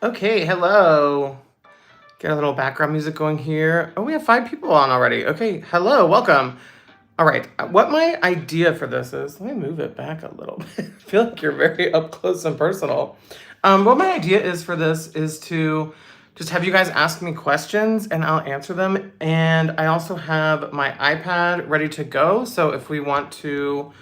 Okay, hello. Get a little background music going here. Oh, we have 5 people on already. Okay, hello, welcome. All right, what my idea for this is, let me move it back a little bit. I feel like you're very up close and personal. What my idea is for this is to just have you guys ask me questions and I'll answer them. And I also have my iPad ready to go. So if you want to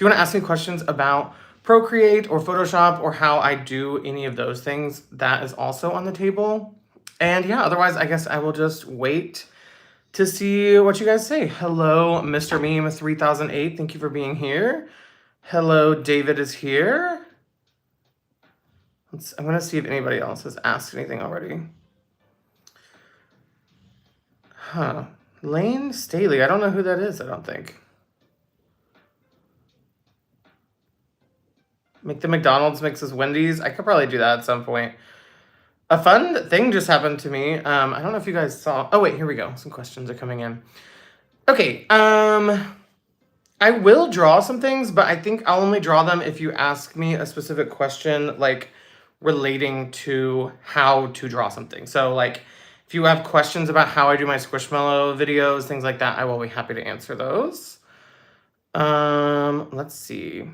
ask me questions about Procreate or Photoshop or how I do any of those things, that is also on the table. And yeah, otherwise, I guess I will just wait to see what you guys say. Hello, Mr. Meme 3008. Thank you for being here. Hello, David is here. I'm going to see if anybody else has asked anything already. Huh. Lane Staley. I don't know who that is, I don't think. Make the McDonald's mixes Wendy's. I could probably do that at some point. A fun thing just happened to me. I don't know if you guys saw. Oh, wait, here we go. Some questions are coming in. Okay, I will draw some things, but I think I'll only draw them if you ask me a specific question, like relating to how to draw something. So, like, if you have questions about how I do my Squishmallow videos, things like that, I will be happy to answer those. Let's see.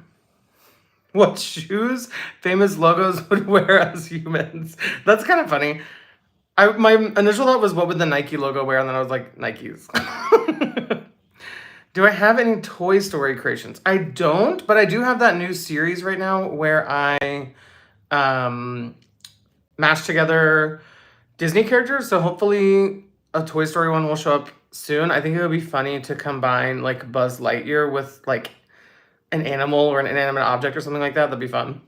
What shoes famous logos would wear as humans? That's kind of funny. My initial thought was, what would the Nike logo wear? And then I was like, Nikes. Do I have any Toy Story creations? I don't, but I do have that new series right now where I mash together Disney characters. So hopefully a Toy Story one will show up soon. I think it would be funny to combine like Buzz Lightyear with like an animal or an inanimate object or something like that. That'd be fun.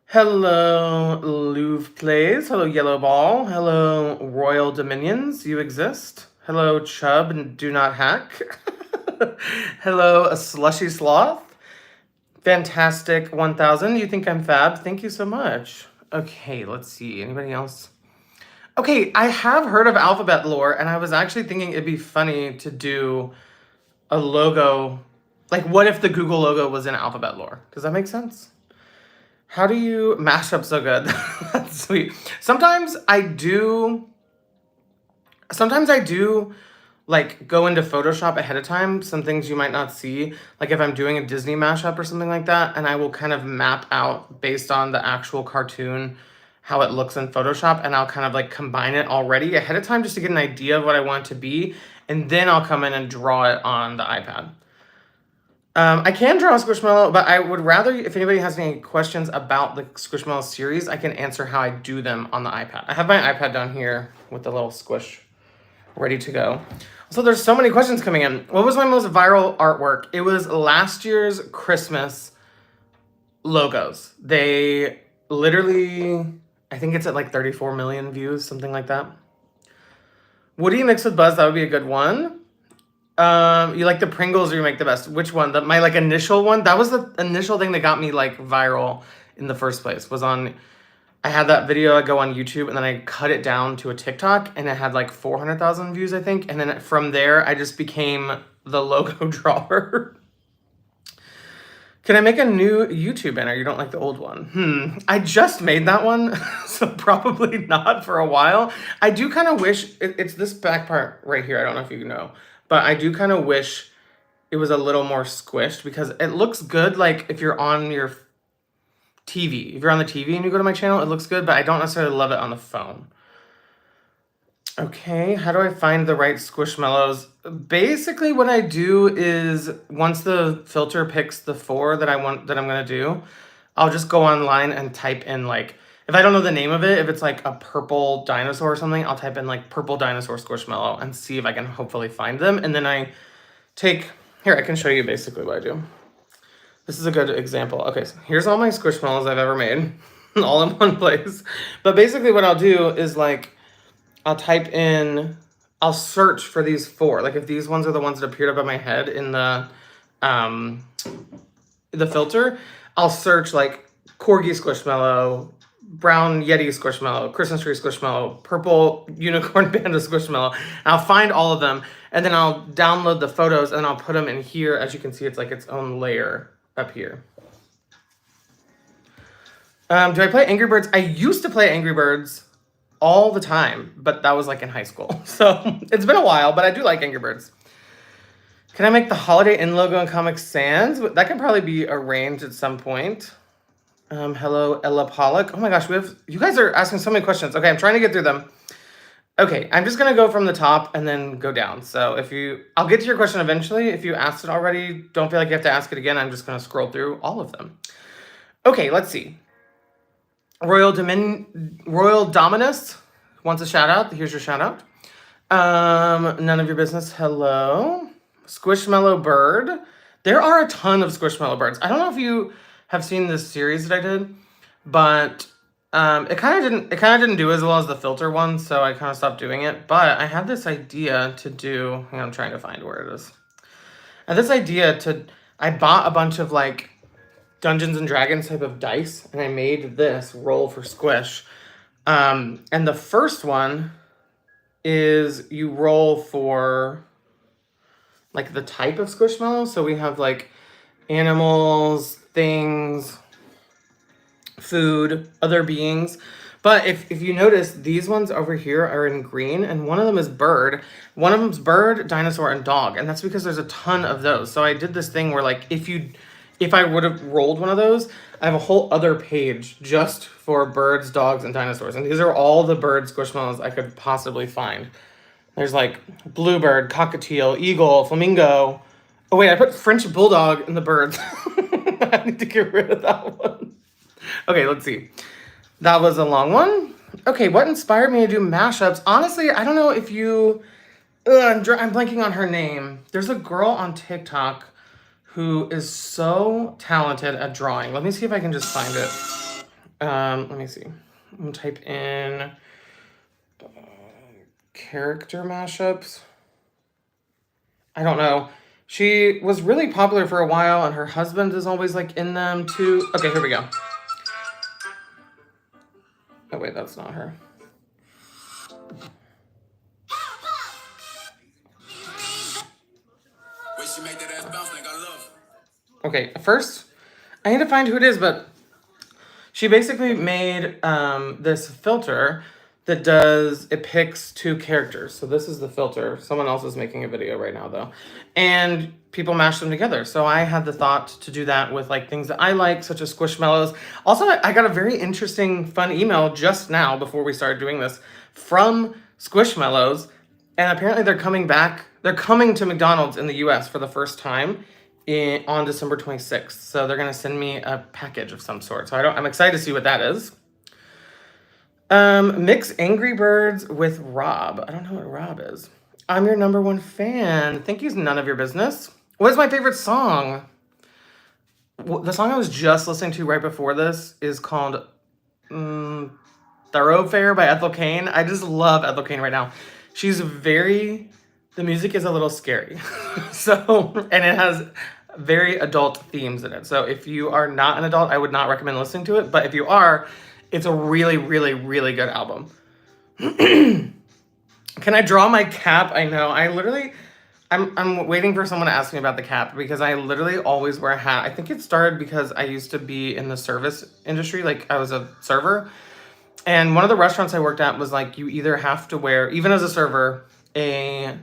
Hello, Louvre Plays. Hello, Yellow Ball. Hello, Royal Dominions. You exist. Hello, Chubb and Do Not Hack. Hello, a Slushy Sloth. Fantastic 1000. You think I'm fab? Thank you so much. Okay, let's see. Anybody else? Okay, I have heard of alphabet lore, and I was actually thinking it'd be funny to do a logo. Like, what if the Google logo was in alphabet lore? Does that make sense? How do you mash up so good? That's sweet. Sometimes I do like go into Photoshop ahead of time, some things you might not see, like if I'm doing a Disney mashup or something like that, and I will kind of map out based on the actual cartoon how it looks in Photoshop, and I'll kind of like combine it already ahead of time just to get an idea of what I want it to be, and then I'll come in and draw it on the iPad. I can draw a Squishmallow, but I would rather, if anybody has any questions about the Squishmallow series, I can answer how I do them on the iPad. I have my iPad down here with the little squish ready to go. So there's so many questions coming in. What was my most viral artwork? It was last year's Christmas logos. They literally, I think it's at like 34 million views, something like that. Woody mixed with Buzz, that would be a good one. You like the Pringles or you make the best? Which one? My like initial one? That was the initial thing that got me like viral in the first place. I had that video I go on YouTube and then I cut it down to a TikTok and it had like 400,000 views, I think. And then from there, I just became the logo drawer. Can I make a new YouTube banner? You don't like the old one? I just made that one, so probably not for a while. I do kind of wish, it's this back part right here. I don't know if you know, but I do kind of wish it was a little more squished because it looks good like if you're on your TV. If you're on the TV and you go to my channel, it looks good, but I don't necessarily love it on the phone. Okay, how do I find the right Squishmallows? Basically, what I do is once the filter picks the 4 that I'm gonna do, I'll just go online and type in like, if I don't know the name of it, if it's like a purple dinosaur or something, I'll type in like purple dinosaur Squishmallow and see if I can hopefully find them. And then I can show you basically what I do. This is a good example. Okay, so here's all my Squishmallows I've ever made, all in one place. But basically what I'll do is like, I'll search for these 4. Like if these ones are the ones that appeared above my head in the filter, I'll search like Corgi Squishmallow, Brown Yeti Squishmallow, Christmas Tree Squishmallow, Purple Unicorn Panda Squishmallow. And I'll find all of them and then I'll download the photos and I'll put them in here. As you can see, it's like its own layer up here. Do I play Angry Birds? I used to play Angry Birds all the time, but that was like in high school. So it's been a while, but I do like Angry Birds. Can I make the Holiday Inn logo in Comic Sans? That can probably be arranged at some point. Hello, Ella Pollock. Oh my gosh, you guys are asking so many questions. Okay, I'm trying to get through them. Okay, I'm just gonna go from the top and then go down. So I'll get to your question eventually. If you asked it already, don't feel like you have to ask it again. I'm just gonna scroll through all of them. Okay, let's see. Royal Dominus wants a shout out. Here's your shout out. None of your business. Hello. Squishmallow Bird. There are a ton of Squishmallow birds. I don't know if you have seen this series that I did, but it kind of didn't do as well as the filter one, so I kind of stopped doing it. But I had this idea to do. Hang on, I'm trying to find where it is. I had this idea I bought a bunch of like Dungeons and Dragons type of dice, and I made this roll for Squish. And the first one is you roll for like the type of Squishmallow. So we have like animals, things, food, other beings. But if you notice, these ones over here are in green, and one of them is bird. One of them's bird, dinosaur, and dog. And that's because there's a ton of those. So I did this thing where like if I would have rolled one of those, I have a whole other page just for birds, dogs, and dinosaurs. And these are all the bird Squishmallows I could possibly find. There's like bluebird, cockatiel, eagle, flamingo. Oh wait, I put French bulldog in the birds. I need to get rid of that one. Okay, let's see. That was a long one. Okay, what inspired me to do mashups? Honestly, I don't know if you... I'm blanking on her name. There's a girl on TikTok who is so talented at drawing. Let me see if I can just find it. Let me see. I'm gonna type in character mashups. I don't know. She was really popular for a while, and her husband is always like in them too. Okay, here we go. Oh wait, that's not her. Okay, first, I need to find who it is, but she basically made this filter that it picks two characters. So this is the filter. Someone else is making a video right now though. And people mash them together. So I had the thought to do that with like things that I like, such as Squishmallows. Also, I got a very interesting, fun email just now before we started doing this from Squishmallows. And apparently they're coming back. They're coming to McDonald's in the US for the first time on December 26th. So they're gonna send me a package of some sort. So I'm excited to see what that is. Mix Angry Birds with Rob. I don't know what Rob is. I'm your number one fan. Thank you, none of your business. What is my favorite song? The song I was just listening to right before this is called Thoroughfare by Ethel Cain. I just love Ethel Cain right now. The music is a little scary. And it has very adult themes in it. So if you are not an adult, I would not recommend listening to it. But if you are, it's a really, really, really good album. Can I draw my cap? I know. I'm waiting for someone to ask me about the cap because I literally always wear a hat. I think it started because I used to be in the service industry. Like I was a server. And one of the restaurants I worked at was like, you either have to wear, even as a server, a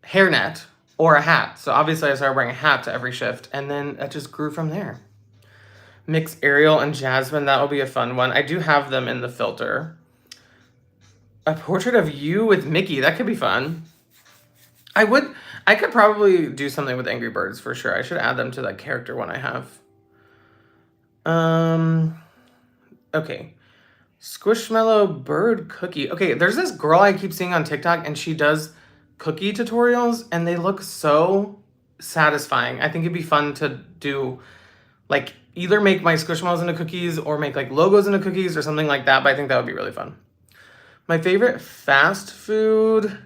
hairnet or a hat. So obviously I started wearing a hat to every shift, and then it just grew from there. Mix Ariel and Jasmine, that will be a fun one. I do have them in the filter. A portrait of you with Mickey, that could be fun. I could probably do something with Angry Birds for sure. I should add them to that character one I have. Okay. Squishmallow bird cookie. Okay, there's this girl I keep seeing on TikTok, and she does cookie tutorials, and they look so satisfying. I think it'd be fun to do, like, either make my Squishmallows into cookies or make, like, logos into cookies or something like that, but I think that would be really fun. My favorite fast food...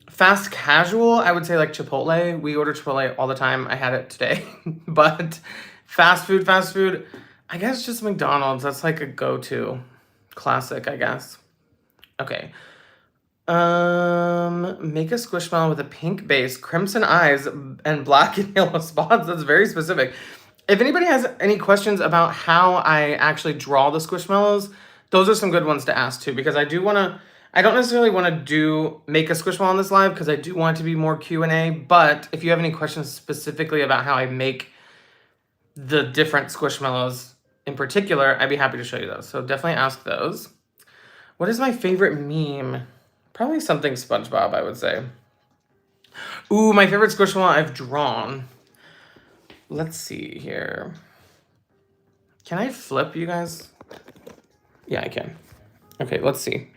Fast casual, I would say, like, Chipotle. We order Chipotle all the time. I had it today. But fast food... I guess just McDonald's. That's like a go-to classic, I guess. Okay. Make a Squishmallow with a pink base, crimson eyes, and black and yellow spots. That's very specific. If anybody has any questions about how I actually draw the Squishmallows, those are some good ones to ask too, because I don't necessarily want to make a Squishmallow on this live because I do want it to be more Q&A, but if you have any questions specifically about how I make the different Squishmallows in particular, I'd be happy to show you those. So definitely ask those. What is my favorite meme? Probably something SpongeBob, I would say. Ooh, my favorite Squishmallow I've drawn. Let's see here. Can I flip, you guys? Yeah, I can. Okay, let's see.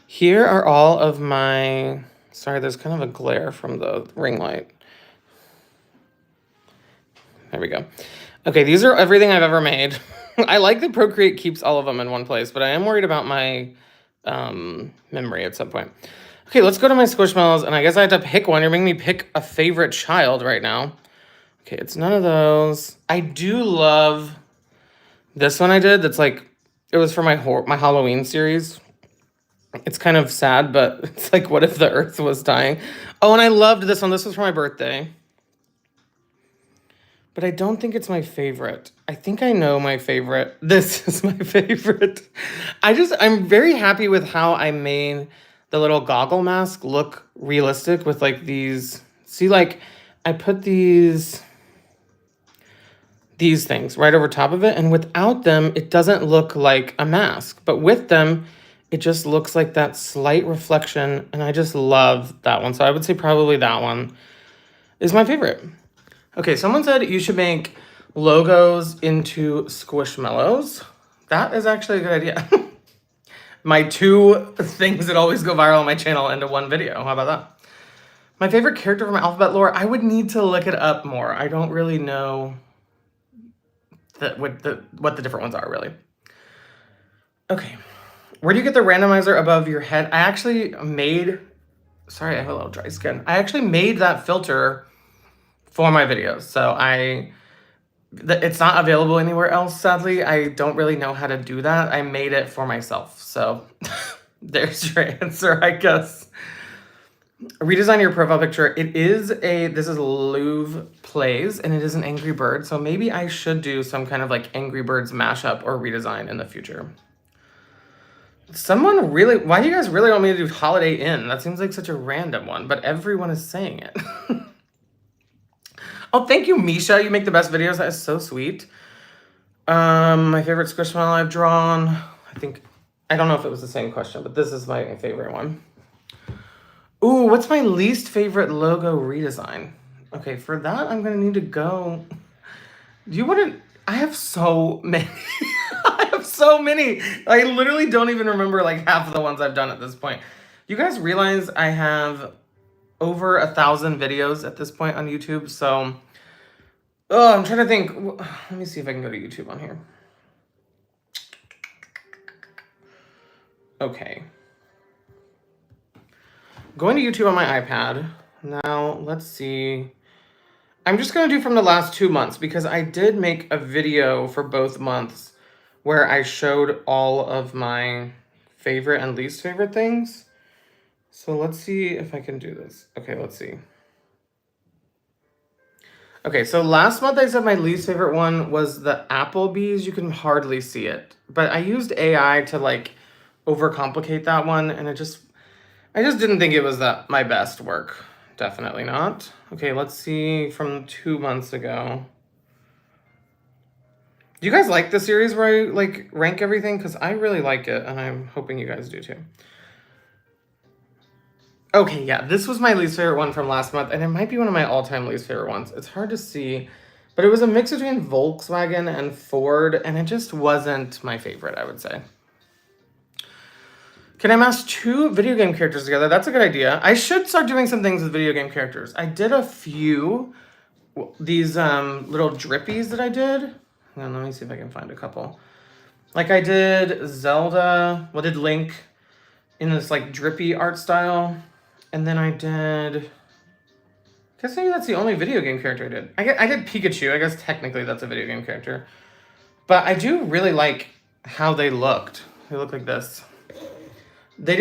Here are all of my... Sorry, there's kind of a glare from the ring light. There we go. Okay, these are everything I've ever made. I like that Procreate keeps all of them in one place, but I am worried about my memory at some point. Okay, let's go to my Squishmallows, and I guess I have to pick one. You're making me pick a favorite child right now. Okay, it's none of those. I do love this one I did. That's like, it was for my Halloween series. It's kind of sad, but it's like, what if the earth was dying? Oh, and I loved this one. This was for my birthday. But I don't think it's my favorite. I think I know my favorite. This is my favorite. I'm very happy with how I made the little goggle mask look realistic with like these. See, like I put these things right over top of it, and without them, it doesn't look like a mask. But with them, it just looks like that slight reflection, and I just love that one. So I would say probably that one is my favorite. Okay, someone said you should make logos into Squishmallows. That is actually a good idea. My 2 things that always go viral on my channel into one video. How about that? My favorite character from Alphabet Lore, I would need to look it up more. I don't really know what the different ones are, really. Okay. Where do you get the randomizer above your head? I actually made... Sorry, I have a little dry skin. I actually made that filter for my videos. So it's not available anywhere else, sadly. I don't really know how to do that. I made it for myself. So there's your answer, I guess. Redesign your profile picture. This is Louvre Plays, and it is an Angry Bird. So maybe I should do some kind of like Angry Birds mashup or redesign in the future. Why do you guys really want me to do Holiday Inn? That seems like such a random one, but everyone is saying it. Oh, thank you, Misha. You make the best videos. That is so sweet. My favorite Squishmallow I've drawn. I don't know if it was the same question, but this is my favorite one. Ooh, what's my least favorite logo redesign? Okay, for that, I'm going to need to go... I have so many. I have so many. I literally don't even remember like half of the ones I've done at this point. You guys realize I have over 1,000 videos at this point on YouTube, so... Oh, I'm trying to think. Let me see if I can go to YouTube on here. Okay. Going to YouTube on my iPad. Now, let's see. I'm just going to do from the last 2 months because I did make a video for both months where I showed all of my favorite and least favorite things. So let's see if I can do this. Okay, let's see. Okay, so last month I said my least favorite one was the Applebee's. You can hardly see it. But I used AI to like overcomplicate that one, and I just didn't think it was my best work. Definitely not. Okay, let's see from 2 months ago. Do you guys like the series where I like rank everything? Because I really like it, and I'm hoping you guys do too. Okay, yeah, this was my least favorite one from last month, and it might be one of my all-time least favorite ones. It's hard to see, but it was a mix between Volkswagen and Ford, and it just wasn't my favorite, I would say. Can I mash 2 video game characters together? That's a good idea. I should start doing some things with video game characters. I did a few, these little drippies that I did. Hang on, let me see if I can find a couple. Like I did Zelda, did Link in this like drippy art style. And then I did, I guess maybe that's the only video game character I did. I did Pikachu. I guess technically that's a video game character. But I do really like how they looked. They look like this. The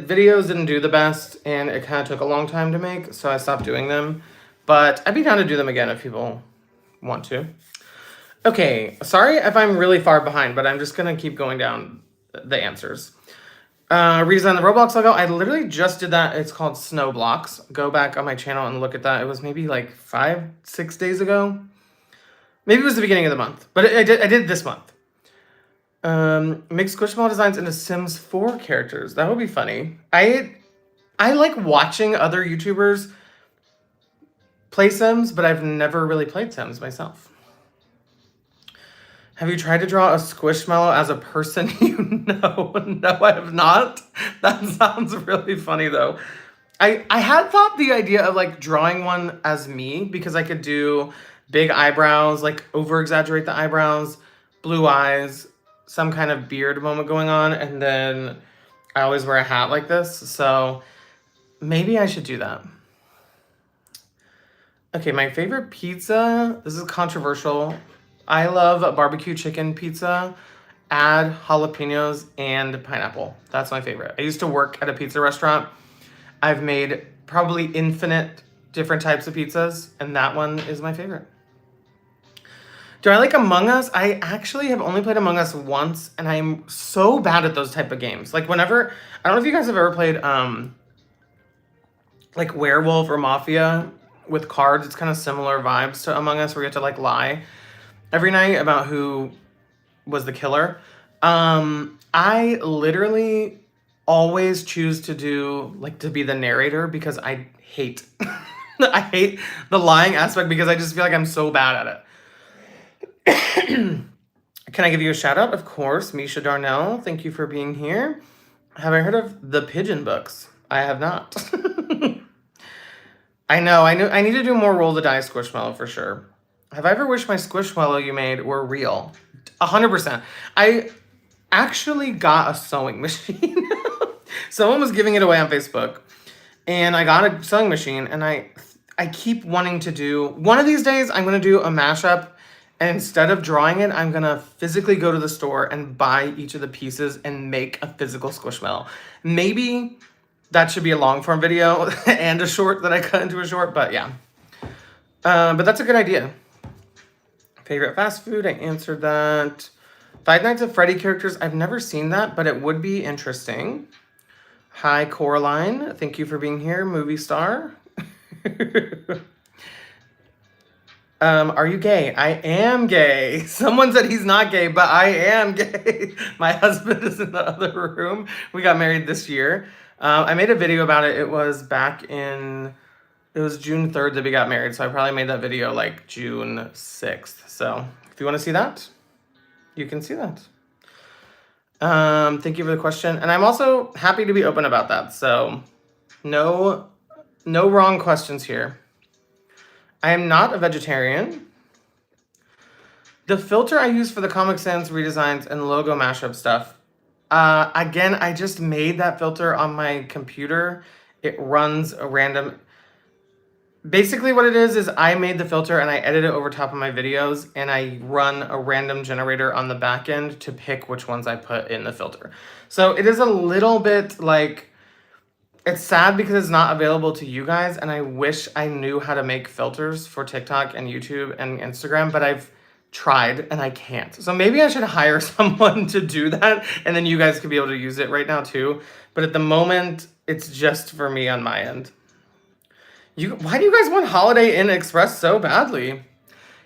videos didn't do the best, and it kind of took a long time to make, so I stopped doing them. But I'd be down to do them again if people want to. Okay, sorry if I'm really far behind, but I'm just gonna keep going down the answers. Redesign the Roblox logo. I literally just did that. It's called Snow Blocks. Go back on my channel and look at that. It was maybe like 5-6 days ago. Maybe it was the beginning of the month, but I did this month. Make Squishmallow designs into Sims 4 characters. That would be funny. I like watching other YouTubers play Sims, but I've never really played Sims myself. Have you tried to draw a Squishmallow as a person you know? No, I have not. That sounds really funny though. I had thought the idea of like drawing one as me because I could do big eyebrows, like over exaggerate the eyebrows, blue eyes, some kind of beard moment going on, and then I always wear a hat like this, so maybe I should do that. Okay, my favorite pizza, this is controversial. I love a barbecue chicken pizza, add jalapenos and pineapple. That's my favorite. I used to work at a pizza restaurant. I've made probably infinite different types of pizzas, and that one is my favorite. Do I like Among Us? I actually have only played Among Us once, and I'm so bad at those type of games. Like whenever, I don't know if you guys have ever played like Werewolf or Mafia with cards. It's kind of similar vibes to Among Us where you have to like lie every night about who was the killer. I literally always choose to do like to be the narrator because I hate I hate the lying aspect because I just feel like I'm so bad at it. Can I give you a shout out? Of course, Misha Darnell. Thank you for being here. Have I heard of the Pigeon books? I have not. I know. I need to do more roll the dice Squishmallow for sure. Have I ever wished my Squishmallow you made were real? 100%. I actually got a sewing machine. Someone was giving it away on Facebook, and I got a sewing machine, and I keep wanting to do, one of these days I'm going to do a mashup, and instead of drawing it, I'm going to physically go to the store and buy each of the pieces and make a physical Squishmallow. Maybe that should be a long form video and a short that I cut into a short, but yeah. But that's a good idea. Favorite fast food, I answered that. Five Nights at Freddy characters, I've never seen that, but it would be interesting. Hi, Coraline. Thank you for being here, movie star. Are you gay? I am gay. Someone said he's not gay, but I am gay. My husband is in the other room. We got married this year. I made a video about it. It was it was June 3rd that we got married, so I probably made that video like June 6th. So if you want to see that, you can see that. Thank you for the question. And I'm also happy to be open about that. So no wrong questions here. I am not a vegetarian. The filter I use for the Comic Sans redesigns and logo mashup stuff, again, I just made that filter on my computer. It runs a random... Basically what it is I made the filter and I edit it over top of my videos and I run a random generator on the back end to pick which ones I put in the filter. So it is a little bit like... It's sad because it's not available to you guys, and I wish I knew how to make filters for TikTok and YouTube and Instagram, but I've tried and I can't. So maybe I should hire someone to do that, and then you guys could be able to use it right now too. But at the moment, it's just for me on my end. Why do you guys want Holiday Inn Express so badly?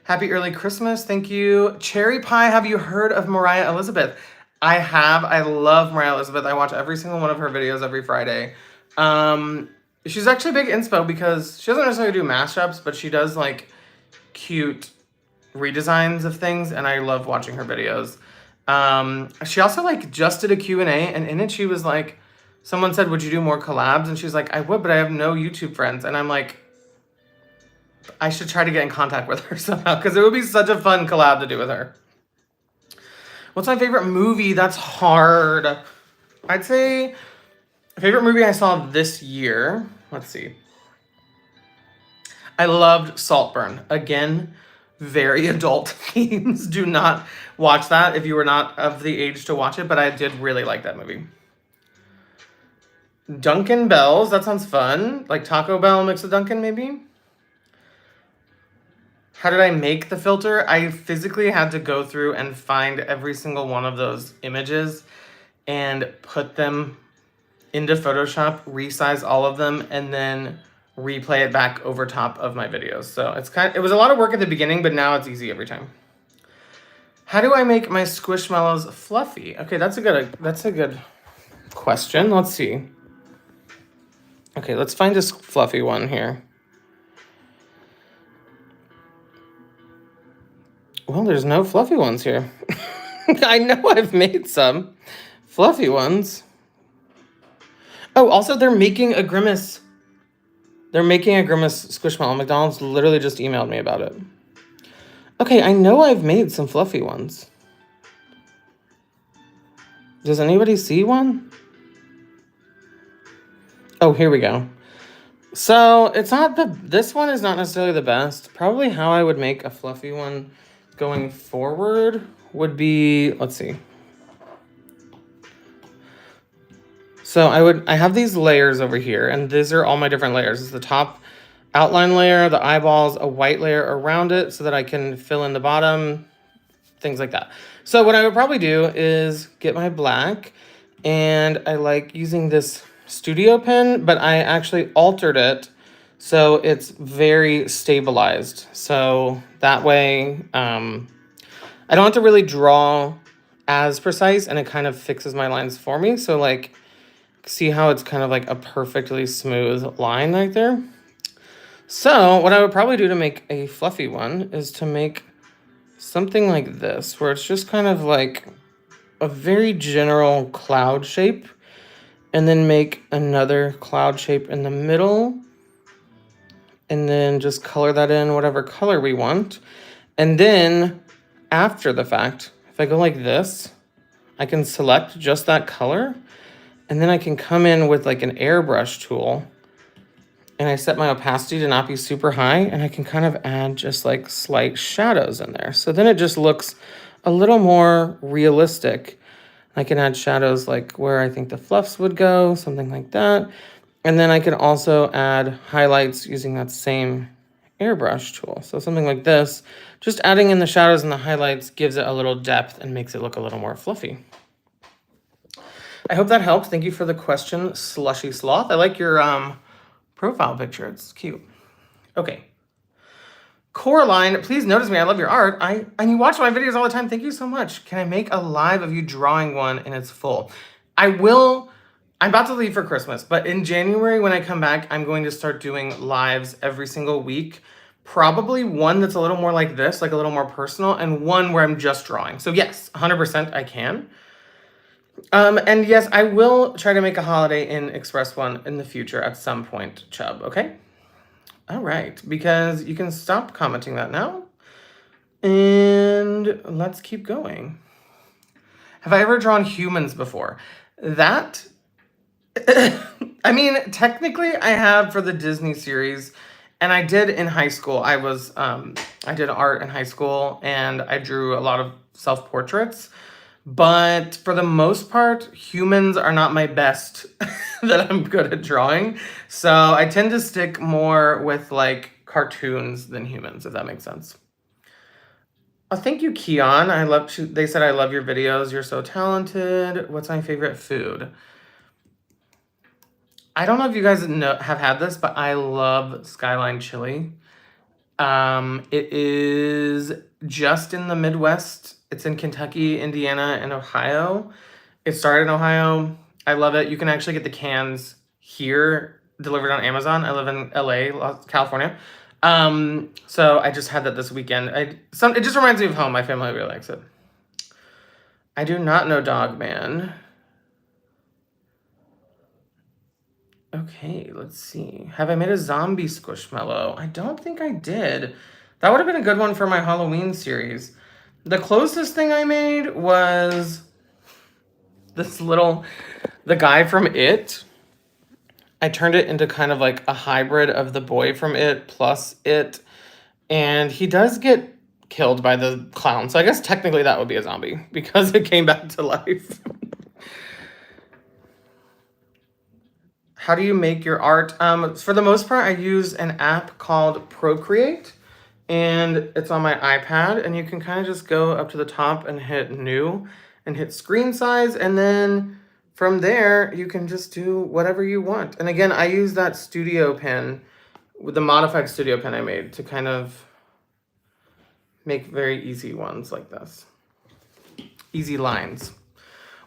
Happy early Christmas, thank you. Cherry Pie, have you heard of Mariah Elizabeth? I have, I love Mariah Elizabeth. I watch every single one of her videos every Friday. She's actually a big inspo because she doesn't necessarily do mashups, but she does like cute redesigns of things, and I love watching her videos. She also like just did a Q&A, and in it she was like, someone said, would you do more collabs? And she's like, I would, but I have no YouTube friends. And I'm like, I should try to get in contact with her somehow because it would be such a fun collab to do with her. What's my favorite movie? That's hard. I'd say favorite movie I saw this year. Let's see. I loved Saltburn. Again, very adult themes. Do not watch that if you were not of the age to watch it, but I did really like that movie. Dunkin' Bells. That sounds fun. Like Taco Bell mixed with Dunkin' maybe. How did I make the filter? I physically had to go through and find every single one of those images and put them into Photoshop, resize all of them, and then replay it back over top of my videos. So it was a lot of work at the beginning, but now it's easy every time. How do I make my Squishmallows fluffy? Okay, that's a good question. Let's see. Okay, let's find this fluffy one here. Well, there's no fluffy ones here. I know I've made some fluffy ones. Oh, also they're making a Grimace. They're making a Grimace Squishmallow. McDonald's literally just emailed me about it. Okay, I know I've made some fluffy ones. Does anybody see one? Oh, here we go. So this one is not necessarily the best. Probably how I would make a fluffy one going forward would be, let's see. So I have these layers over here, and these are all my different layers. This is the top outline layer, the eyeballs, a white layer around it so that I can fill in the bottom, things like that. So what I would probably do is get my black, and I like using this studio pen, but I actually altered it so it's very stabilized. So that way I don't have to really draw as precise, and it kind of fixes my lines for me. So like, see how it's kind of like a perfectly smooth line right there? So what I would probably do to make a fluffy one is to make something like this, where it's just kind of like a very general cloud shape, and then make another cloud shape in the middle, and then just color that in whatever color we want. And then after the fact, if I go like this, I can select just that color, and then I can come in with like an airbrush tool, and I set my opacity to not be super high, and I can kind of add just like slight shadows in there. So then it just looks a little more realistic. I can add shadows like where I think the fluffs would go, something like that. And then I can also add highlights using that same airbrush tool. So something like this, just adding in the shadows and the highlights gives it a little depth and makes it look a little more fluffy. I hope that helps. Thank you for the question, Slushy Sloth. I like your profile picture. It's cute. Okay. Coraline, please notice me. I love your art. And you watch my videos all the time. Thank you so much. Can I make a live of you drawing one in its full? I will. I'm about to leave for Christmas, but in January when I come back, I'm going to start doing lives every single week. Probably one that's a little more like this, like a little more personal, and one where I'm just drawing. So yes, 100% I can. And yes, I will try to make a Holiday Inn Express one in the future at some point, Chubb, okay? All right, because you can stop commenting that now. And let's keep going. Have I ever drawn humans before? That, I mean, technically I have for the Disney series, and I did in high school. I did art in high school, and I drew a lot of self-portraits. But for the most part, humans are not my best that I'm good at drawing. So I tend to stick more with like cartoons than humans, if that makes sense. Oh, thank you, Keon. They said, I love your videos. You're so talented. What's my favorite food? I don't know if you guys have had this, but I love Skyline chili. It is just in the Midwest. It's in Kentucky, Indiana, and Ohio. It started in Ohio. I love it. You can actually get the cans here delivered on Amazon. I live in LA, California. So I just had that this weekend. It just reminds me of home. My family really likes it. I do not know Dog Man. Okay, let's see. Have I made a zombie Squishmallow? I don't think I did. That would have been a good one for my Halloween series. The closest thing I made was the guy from It. I turned it into kind of like a hybrid of the boy from It plus It. And he does get killed by the clown. So I guess technically that would be a zombie because it came back to life. How do you make your art? For the most part, I use an app called Procreate. and it's on my iPad, and you can kind of just go up to the top and hit new and hit screen size, and then from there you can just do whatever you want. And again, I use that studio pen with the modified studio pen I made to kind of make very easy ones like this. Easy lines.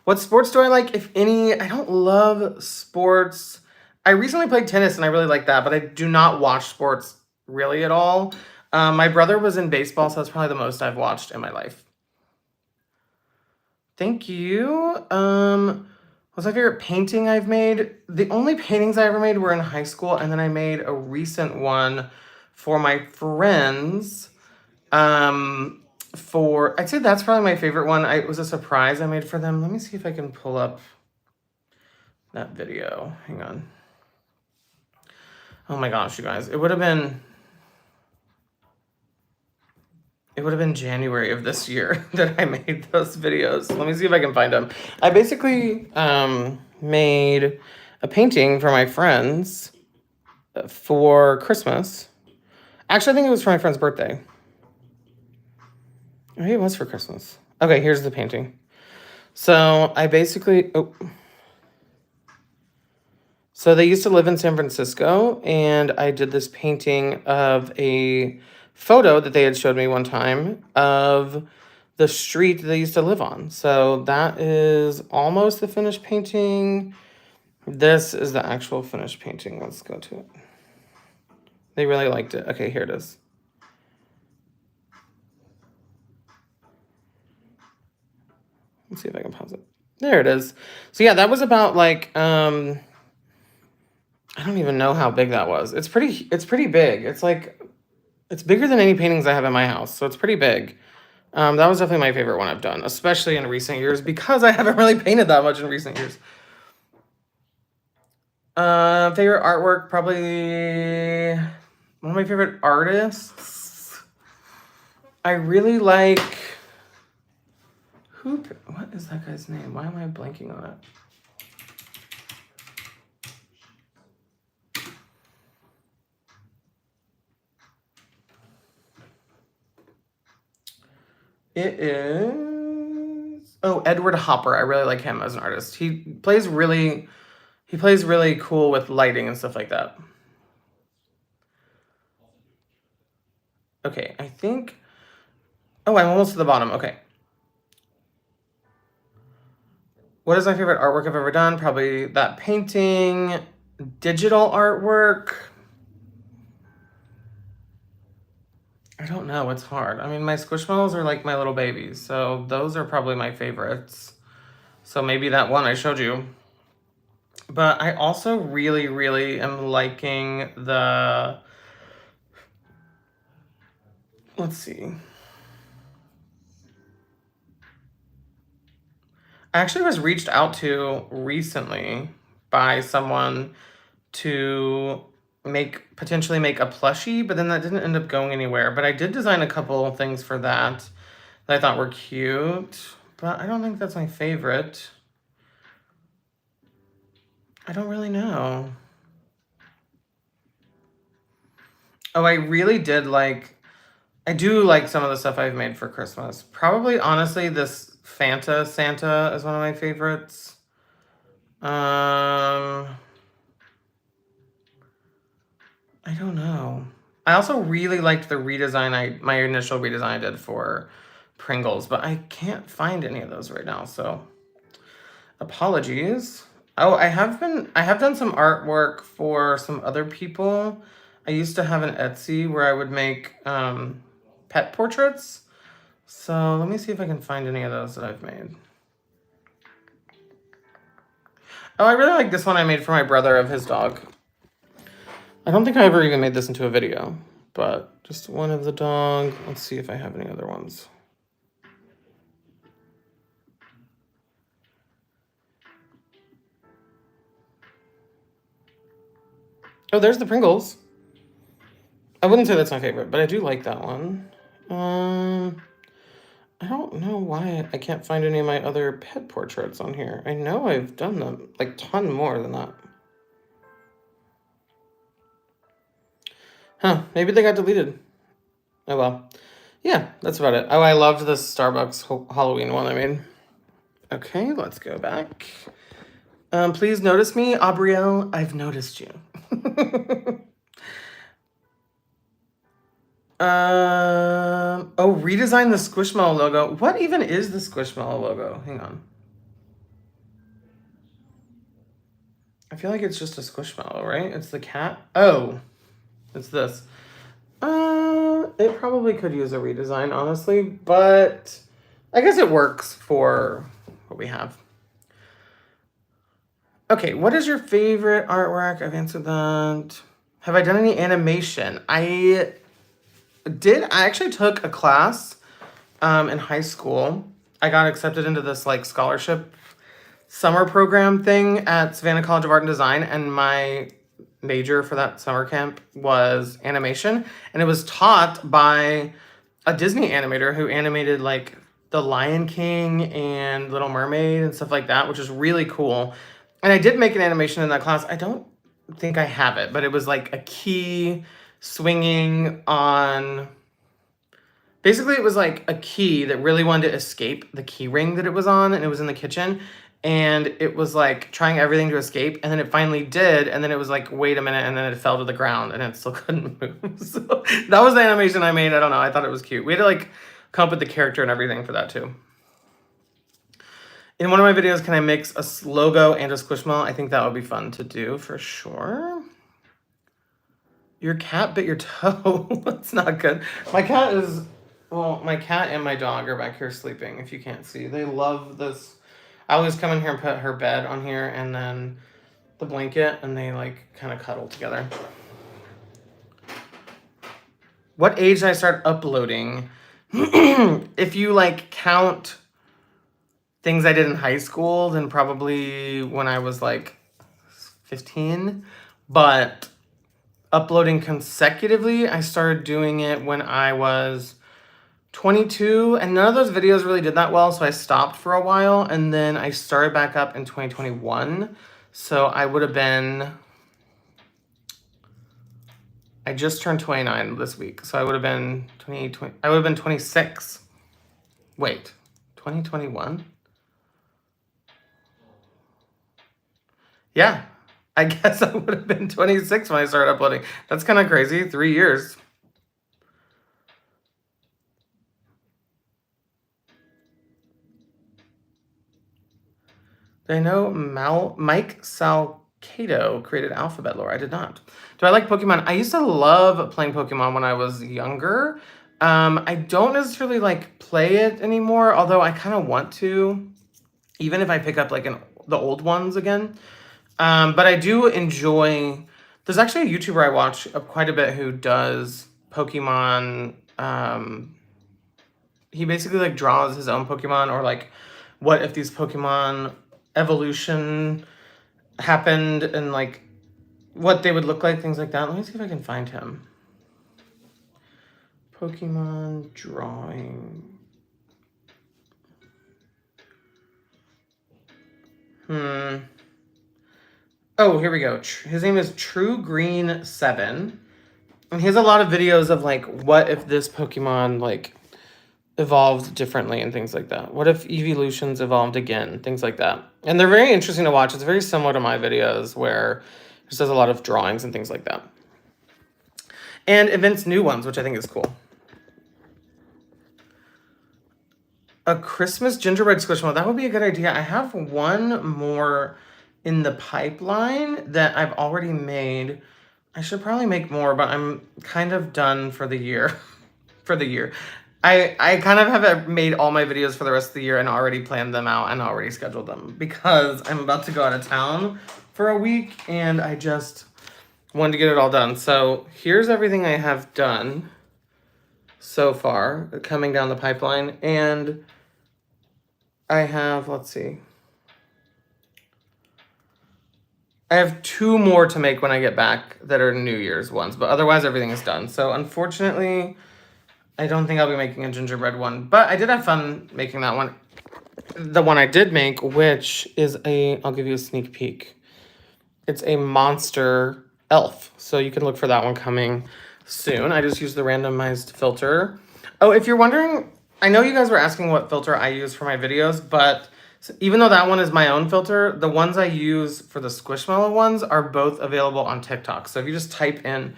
What sports do I like, if any? I don't love sports. I recently played tennis and I really like that, but I do not watch sports really at all. My brother was in baseball, so that's probably the most I've watched in my life. Thank you. What's my favorite painting I've made? The only paintings I ever made were in high school, and then I made a recent one for my friends. I'd say that's probably my favorite one. It was a surprise I made for them. Let me see if I can pull up that video. Hang on. Oh my gosh, you guys. It would have been January of this year that I made those videos. Let me see if I can find them. I basically made a painting for my friends for Christmas. Actually, I think it was for my friend's birthday. Maybe it was for Christmas. Okay, here's the painting. So I basically... So they used to live in San Francisco, and I did this painting of a photo that they had showed me one time of the street they used to live on. So that is almost the finished painting. This is the actual finished painting. Let's go to it. They really liked it. Okay, here it is. Let's see if I can pause it. There it is. So yeah, that was about like, I don't even know how big that was. It's pretty big. It's bigger than any paintings I have in my house, so it's pretty big. That was definitely my favorite one I've done, especially in recent years, because I haven't really painted that much in recent years. Favorite artwork, probably one of my favorite artists. I really like, what is that guy's name? Why am I blanking on it? It is, Edward Hopper. I really like him as an artist. He plays really cool with lighting and stuff like that. Okay, I think, I'm almost to the bottom. Okay. What is my favorite artwork I've ever done? Probably that painting, digital artwork. I don't know, it's hard. I mean, my Squishmallows are like my little babies, so those are probably my favorites. So maybe that one I showed you. But I also really, really am liking the... Let's see. I actually was reached out to recently by someone to potentially make a plushie, but then that didn't end up going anywhere. But I did design a couple of things for that I thought were cute, but I don't think that's my favorite. I don't really know. I really did I do like some of the stuff I've made for Christmas. Probably, honestly, this Fanta Santa is one of my favorites. I don't know. I also really liked the redesign my initial redesign I did for Pringles, but I can't find any of those right now, so apologies. I have done some artwork for some other people. I used to have an Etsy where I would make pet portraits. So let me see if I can find any of those that I've made. I really like this one I made for my brother of his dog. I don't think I ever even made this into a video, but just one of the dog. Let's see if I have any other ones. Oh, there's the Pringles. I wouldn't say that's my favorite, but I do like that one. I don't know why I can't find any of my other pet portraits on here. I know I've done them, like, ton more than that. Huh, maybe they got deleted. Oh well. Yeah, that's about it. Oh, I loved this Starbucks Halloween one I made. Okay, let's go back. Please notice me, Aubrielle. I've noticed you. Oh, redesign the Squishmallow logo. What even is the Squishmallow logo? Hang on. I feel like it's just a Squishmallow, right? It's the cat. Oh, it's this. It probably could use a redesign, honestly, but I guess it works for what we have. Okay, what is your favorite artwork? I've answered that. Have I done any animation? I actually took a class in high school. I got accepted into this like scholarship summer program thing at Savannah College of Art and Design, and my major for that summer camp was animation, and it was taught by a Disney animator who animated like The Lion King and Little Mermaid and stuff like that, which is really cool. And I did make an animation in that class. I don't think I have it, but it was like a key swinging on. Basically, it was like a key that really wanted to escape the key ring that it was on, and it was in the kitchen. And it was like trying everything to escape, and then it finally did, and then it was like, wait a minute, and then it fell to the ground, and it still couldn't move. So that was the animation I made. I don't know. I thought it was cute. We had to like come up with the character and everything for that too. In one of my videos, can I mix a logo and a Squishmallow? I think that would be fun to do for sure. Your cat bit your toe. That's not good. My cat is, well, my cat and my dog are back here sleeping, if you can't see. They love this. I always come in here and put her bed on here and then the blanket, and they like kind of cuddle together. What age did I start uploading? If you like count things I did in high school, then probably when I was like 15. But uploading consecutively, I started doing it when I was 22, and none of those videos really did that well, so I stopped for a while, and then I started back up in 2021. So I would have been, I just turned 29 this week, so I would have been 20, I would have been 26. Wait, 2021? Yeah, I guess I would have been 26 when I started uploading. That's kind of crazy, 3 years. Did I know Mike Salcato created Alphabet Lore? I did not. Do I like Pokemon? I used to love playing Pokemon when I was younger. I don't necessarily like play it anymore, although I kind of want to, even if I pick up like the old ones again. But I do enjoy. There's actually a YouTuber I watch quite a bit who does Pokemon. He basically like draws his own Pokemon, or like what if these Pokemon evolution happened and like what they would look like, things like that. Let me see if I can find him. Pokemon drawing. Oh, here we go. His name is True Green 7. And he has a lot of videos of like, what if this Pokemon like evolved differently and things like that. What if evolutions evolved again? Things like that. And they're very interesting to watch. It's very similar to my videos where it just does a lot of drawings and things like that. And invents new ones, which I think is cool. A Christmas gingerbread Squishmallow. That would be a good idea. I have one more in the pipeline that I've already made. I should probably make more, but I'm kind of done for the year. For the year. I kind of have made all my videos for the rest of the year and already planned them out and already scheduled them because I'm about to go out of town for a week and I just wanted to get it all done. So here's everything I have done so far coming down the pipeline, and I have, let's see, I have 2 more to make when I get back that are New Year's ones, but otherwise everything is done. So unfortunately, I don't think I'll be making a gingerbread one, but I did have fun making that one. The one I did make, which is I'll give you a sneak peek. It's a monster elf. So you can look for that one coming soon. I just use the randomized filter. Oh, if you're wondering, I know you guys were asking what filter I use for my videos, but even though that one is my own filter, the ones I use for the Squishmallow ones are both available on TikTok. So if you just type in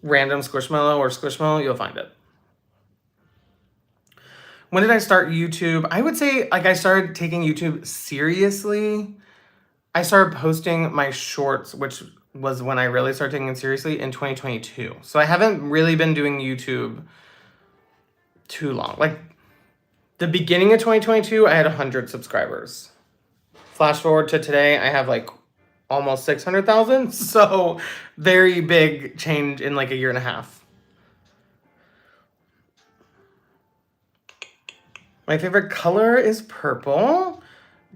random Squishmallow or Squishmallow, you'll find it. When did I start YouTube? I would say like I started taking YouTube seriously. I started posting my shorts, which was when I really started taking it seriously in 2022. So I haven't really been doing YouTube too long. Like the beginning of 2022, I had 100 subscribers. Flash forward to today, I have like almost 600,000. So very big change in like a year and a half. My favorite color is purple.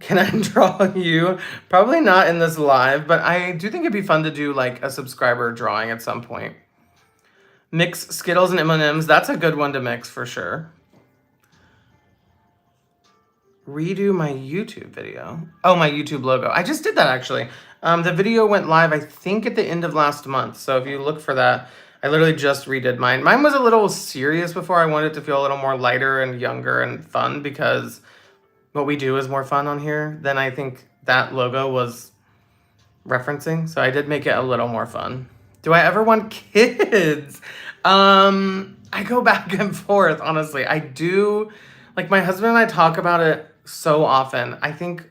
Can I draw you? Probably not in this live, but I do think it'd be fun to do like a subscriber drawing at some point. Mix Skittles and M&Ms. That's a good one to mix for sure. Redo my YouTube video. Oh, my YouTube logo. I just did that actually. The video went live, I think, at the end of last month. So if you look for that, I literally just redid mine. Mine was a little serious before. I wanted it to feel a little more lighter and younger and fun because what we do is more fun on here than I think that logo was referencing. So I did make it a little more fun. Do I ever want kids? I go back and forth, honestly. I do. Like, my husband and I talk about it so often. I think,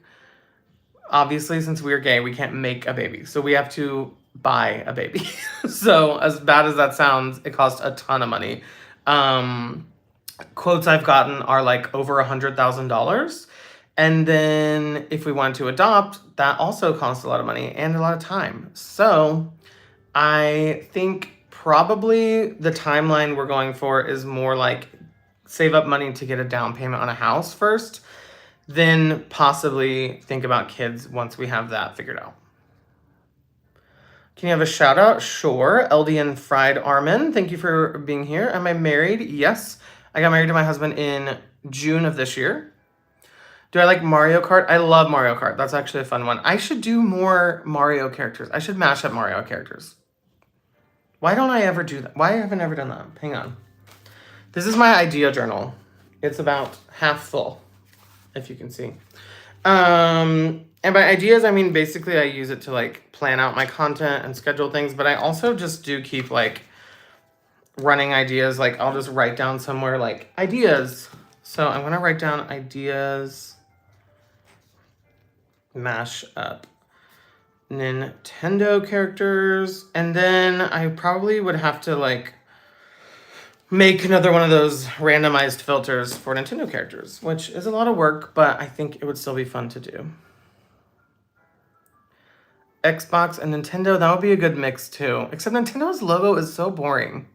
obviously, since we're gay, we can't make a baby. So we have to buy a baby. So as bad as that sounds, it costs a ton of money. Quotes I've gotten are like over $100,000. And then if we want to adopt, that also costs a lot of money and a lot of time. So I think probably the timeline we're going for is more like save up money to get a down payment on a house first, then possibly think about kids once we have that figured out. Can you have a shout out? Sure. LDN Fried Armin, thank you for being here. Am I married? Yes. I got married to my husband in June of this year. Do I like Mario Kart? I love Mario Kart. That's actually a fun one. I should do more Mario characters. I should mash up Mario characters. Why don't I ever do that? Why haven't I ever done that? Hang on. This is my idea journal. It's about half full, if you can see. And by ideas, I mean basically I use it to like plan out my content and schedule things, but I also just do keep like running ideas. Like I'll just write down somewhere like ideas. So I'm gonna write down ideas, mash up Nintendo characters, and then I probably would have to like make another one of those randomized filters for Nintendo characters, which is a lot of work, but I think it would still be fun to do. Xbox and Nintendo, that would be a good mix too. Except Nintendo's logo is so boring.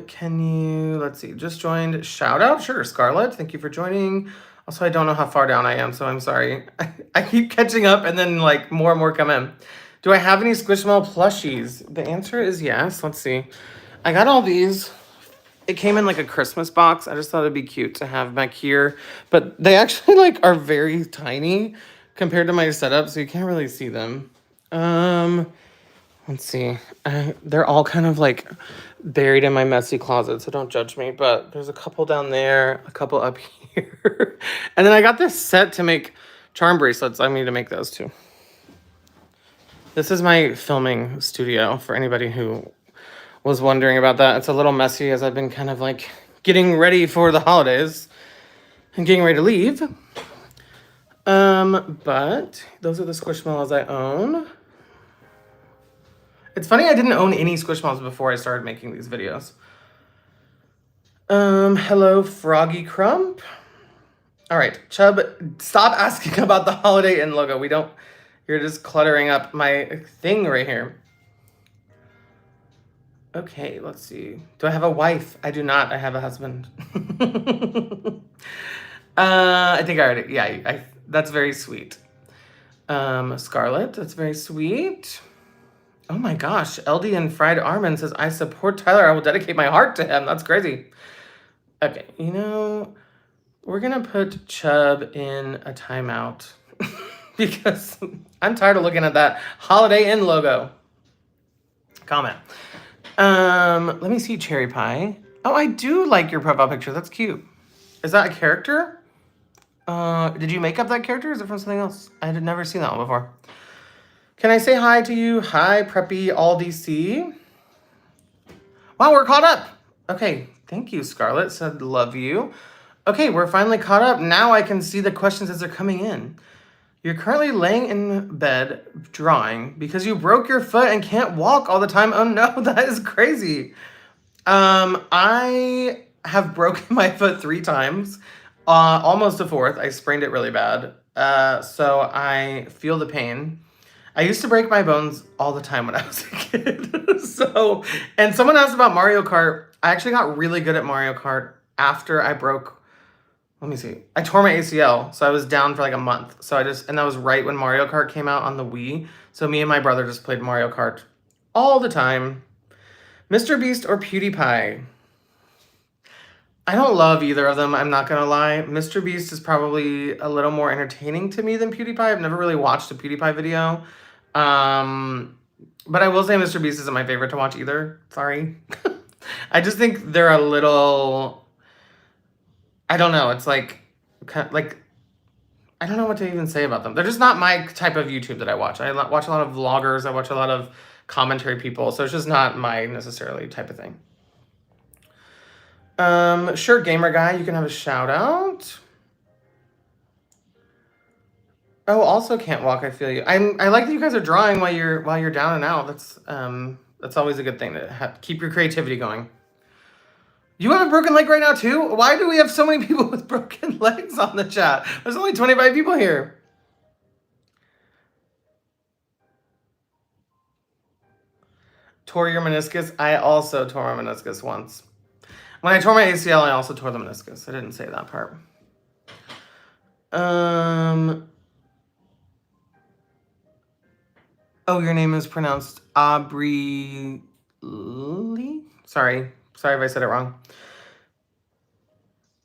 Can you, let's see, just joined. Shout out, sure, Scarlett, thank you for joining. Also, I don't know how far down I am, so I'm sorry. I keep catching up and then like more and more come in. Do I have any Squishmallow plushies? The answer is yes. Let's see. I got all these. It came in like a Christmas box. I just thought it'd be cute to have back here. But they actually like are very tiny compared to my setup, so you can't really see them. Let's see. They're all kind of like buried in my messy closet, so don't judge me. But there's a couple down there, a couple up here. And then I got this set to make charm bracelets. I need to make those too. This is my filming studio for anybody who was wondering about that. It's a little messy as I've been kind of like getting ready for the holidays and getting ready to leave. But those are the Squishmallows I own. It's funny I didn't own any Squishmallows before I started making these videos. Hello, Froggy Crump. All right, Chubb, stop asking about the Holiday Inn logo. You're just cluttering up my thing right here. Okay, let's see. Do I have a wife? I do not. I have a husband. I think I already, yeah, that's very sweet. Scarlett, that's very sweet. Oh my gosh, LD and Fried Armin says, I support Tyler. I will dedicate my heart to him. That's crazy. Okay, you know, we're gonna put Chubb in a timeout. because I'm tired of looking at that Holiday Inn logo. Comment. Let me see, Cherry Pie. Oh, I do like your profile picture. That's cute. Is that a character? Did you make up that character? Is it from something else? I had never seen that one before. Can I say hi to you? Hi, Preppy All DC. Wow, we're caught up. Okay, thank you, Scarlett. Said love you. Okay, we're finally caught up. Now I can see the questions as they're coming in. You're currently laying in bed drawing because you broke your foot and can't walk all the time. Oh no, that is crazy. I have broken my foot 3 times, almost a 4th. I sprained it really bad. So I feel the pain. I used to break my bones all the time when I was a kid. So, and someone asked about Mario Kart. I actually got really good at Mario Kart after I broke, let me see. I tore my ACL, so I was down for like a month. So and that was right when Mario Kart came out on the Wii. So me and my brother just played Mario Kart all the time. Mr. Beast or PewDiePie? I don't love either of them, I'm not gonna lie. Mr. Beast is probably a little more entertaining to me than PewDiePie. I've never really watched a PewDiePie video. But I will say Mr. Beast isn't my favorite to watch either. Sorry. I just think they're a little, I don't know. It's like, I don't know what to even say about them. They're just not my type of YouTube that I watch. I watch a lot of vloggers. I watch a lot of commentary people. So it's just not my necessarily type of thing. Sure, Gamer Guy, you can have a shout out. Oh, also can't walk. I feel you. I like that you guys are drawing while you're down and out. That's always a good thing to keep your creativity going. You have a broken leg right now too? Why do we have so many people with broken legs on the chat? There's only 25 people here. Tore your meniscus? I also tore my meniscus once. When I tore my ACL, I also tore the meniscus. I didn't say that part. Oh, your name is pronounced Aubrey Lee? Sorry if I said it wrong.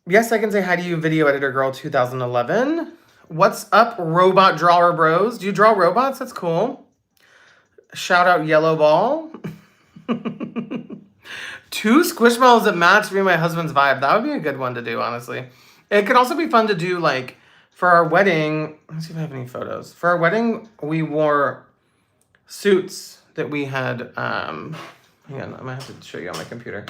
Yes, I can say hi to you, Video Editor Girl 2011. What's up, Robot Drawer Bros? Do you draw robots? That's cool. Shout out Yellow Ball. 2 Squishmallows that match me and my husband's vibe. That would be a good one to do, honestly. It could also be fun to do, like, for our wedding. Let's see if I have any photos. For our wedding, we wore suits that we had, hang on, I might have to show you on my computer.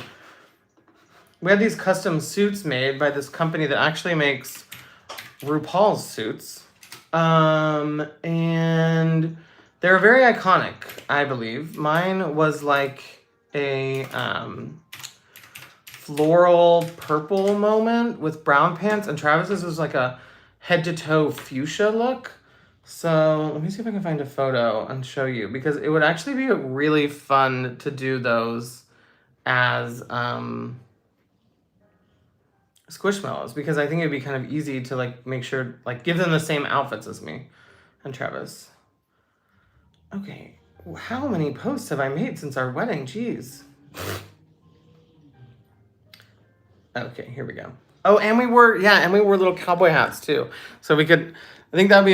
We had these custom suits made by this company that actually makes RuPaul's suits. And they're very iconic, I believe. Mine was like a floral purple moment with brown pants, and Travis's was like a head to toe fuchsia look. So let me see if I can find a photo and show you, because it would actually be really fun to do those as Squishmallows, because I think it'd be kind of easy to like make sure, like give them the same outfits as me and Travis. Okay, how many posts have I made since our wedding? Jeez. Okay, here we go. Oh, and we wore little cowboy hats too. So we could, I think that would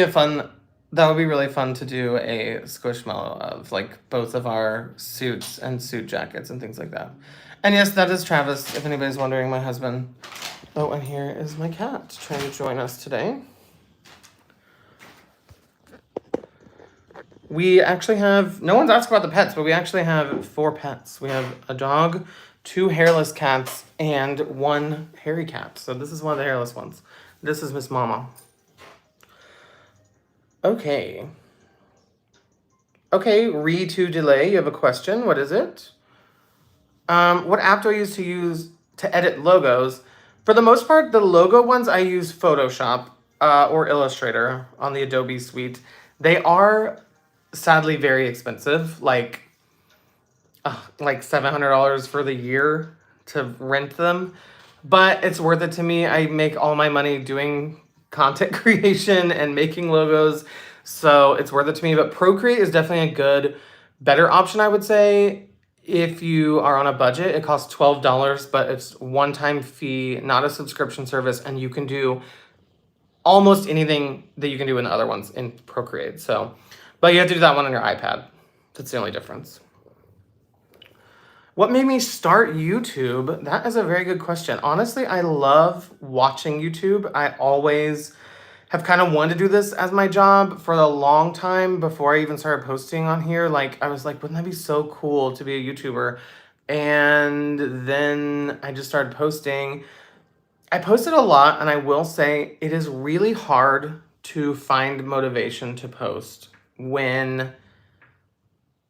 be really fun to do a Squishmallow of like both of our suits and suit jackets and things like that. And yes, that is Travis, if anybody's wondering, my husband. Oh, and here is my cat trying to join us today. We actually have, no one's asked about the pets, but we actually have 4 pets. We have a dog, 2 hairless cats, and 1 hairy cat. So this is one of the hairless ones. This is Miss Mama. Okay. Okay, to delay, you have a question. What is it? What app do I use to edit logos? For the most part, the logo ones, I use Photoshop or Illustrator on the Adobe suite. They are sadly very expensive, like $700 for the year to rent them. But it's worth it to me. I make all my money doing content creation and making logos, so it's worth it to me. But Procreate is definitely a better option, I would say. If you are on a budget, it costs $12, but it's one-time fee, not a subscription service, and you can do almost anything that you can do in the other ones in Procreate. So, but you have to do that one on your iPad. That's the only difference. What made me start YouTube? That is a very good question. Honestly, I love watching YouTube. I always have kind of wanted to do this as my job for a long time before I even started posting on here. Like, I was like, wouldn't that be so cool to be a YouTuber? And then I just started posting. I posted a lot, and I will say it is really hard to find motivation to post when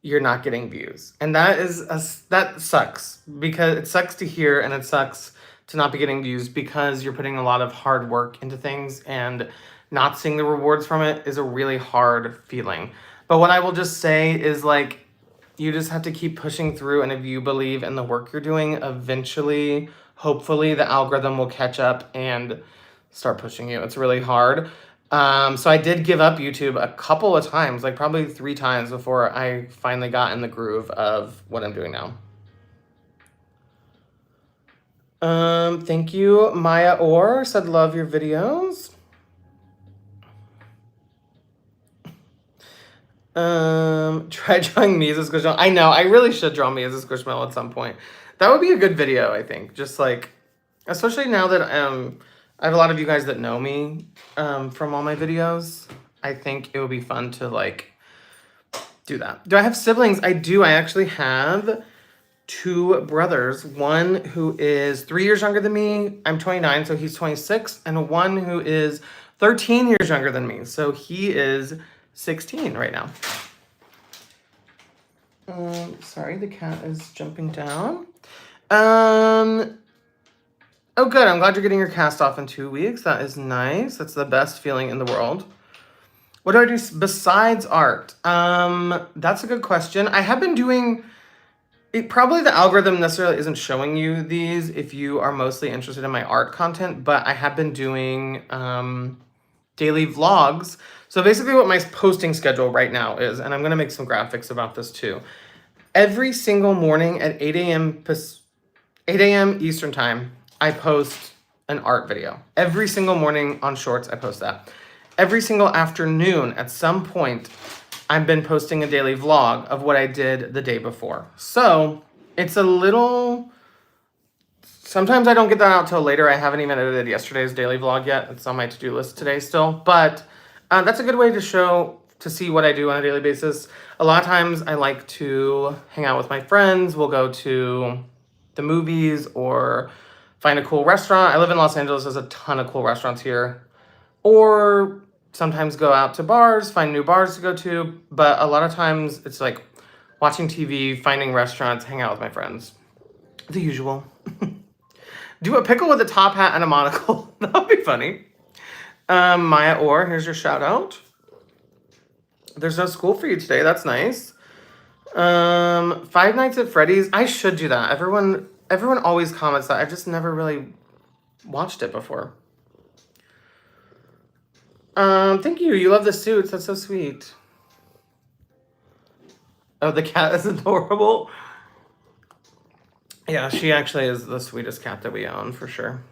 you're not getting views. And that sucks, because it sucks to hear, and it sucks to not be getting views because you're putting a lot of hard work into things, and not seeing the rewards from it is a really hard feeling. But what I will just say is, like, you just have to keep pushing through, and if you believe in the work you're doing, eventually, hopefully, the algorithm will catch up and start pushing you. It's really hard. So I did give up YouTube a couple of times, like probably 3 times before I finally got in the groove of what I'm doing now. Thank you. Maya Orr said, love your videos. Try drawing me as a Squishmallow. I know, I really should draw me as a Squishmallow at some point. That would be a good video, I think. Just like, especially now that I have a lot of you guys that know me from all my videos. I think it would be fun to like do that. Do I have siblings? I do. I actually have 2 brothers. One who is 3 years younger than me. I'm 29, so he's 26. And one who is 13 years younger than me. So he is 16 right now. Sorry, the cat is jumping down. Oh, good. I'm glad you're getting your cast off in 2 weeks. That is nice. That's the best feeling in the world. What do I do besides art? That's a good question. I have been doing... Probably the algorithm necessarily isn't showing you these if you are mostly interested in my art content, but I have been doing daily vlogs. So basically what my posting schedule right now is, and I'm going to make some graphics about this too. Every single morning at 8 a.m. Eastern time, I post an art video. Every single morning on Shorts, I post that. Every single afternoon, at some point, I've been posting a daily vlog of what I did the day before. So it's a little... Sometimes I don't get that out till later. I haven't even edited yesterday's daily vlog yet. It's on my to-do list today still. But that's a good way to see what I do on a daily basis. A lot of times I like to hang out with my friends. We'll go to the movies or find a cool restaurant. I live in Los Angeles. There's a ton of cool restaurants here. Or sometimes go out to bars, find new bars to go to. But a lot of times it's like watching TV, finding restaurants, hang out with my friends. The usual. Do a pickle with a top hat and a monocle. That would be funny. Maya Orr, here's your shout out. There's no school for you today. That's nice. 5 Nights at Freddy's. I should do that. Everyone always comments that. I've just never really watched it before. Thank you. You love the suits. That's so sweet. Oh, the cat is adorable. Yeah, she actually is the sweetest cat that we own, for sure.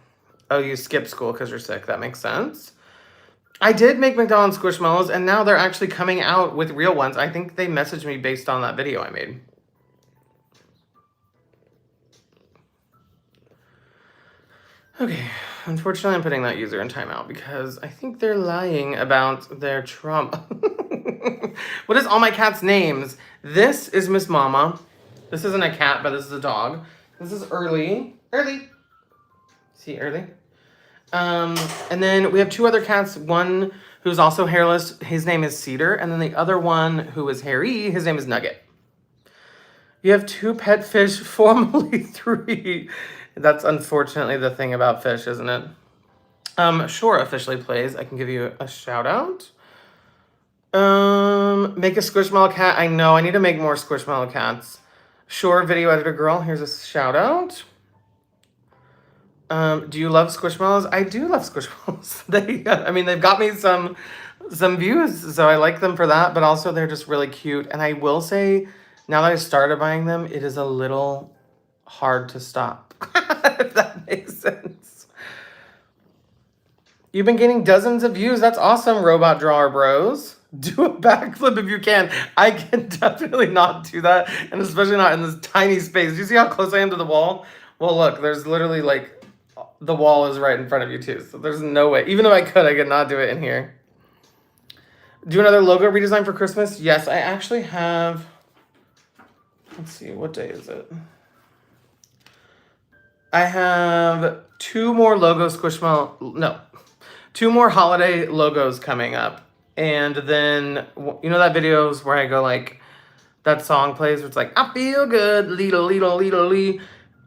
Oh, you skipped school because you're sick. That makes sense. I did make McDonald's Squishmallows, and now they're actually coming out with real ones. I think they messaged me based on that video I made. Okay, unfortunately I'm putting that user in timeout because I think they're lying about their trauma. What is all my cats' names? This is Miss Mama. This isn't a cat, but this is a dog. This is Early. Early. See Early? And then we have 2 other cats. One who's also hairless. His name is Cedar. And then the other one who is hairy. His name is Nugget. You have 2 pet fish, formerly 3. That's unfortunately the thing about fish, isn't it? Sure, officially plays. I can give you a shout out. Make a Squishmallow cat. I know, I need to make more Squishmallow cats. Sure, video editor girl. Here's a shout out. Do you love Squishmallows? I do love Squishmallows. They've got me some views, so I like them for that, but also they're just really cute. And I will say, now that I started buying them, it is a little hard to stop. If that makes sense. You've been getting dozens of views. That's awesome, Robot Drawer Bros. Do a backflip if you can. I can definitely not do that, and especially not in this tiny space. Do you see how close I am to the wall? Well, look, there's literally like the wall is right in front of you too, so there's no way. Even if I could not do it in here. Do another logo redesign for Christmas? Yes, I actually have. Let's see, what day is it? I have 2 more logo Squishmallow. No, 2 more holiday logos coming up. And then, you know that videos where I go like, that song plays where it's like, I feel good, leedle, leedle, leedle, lee.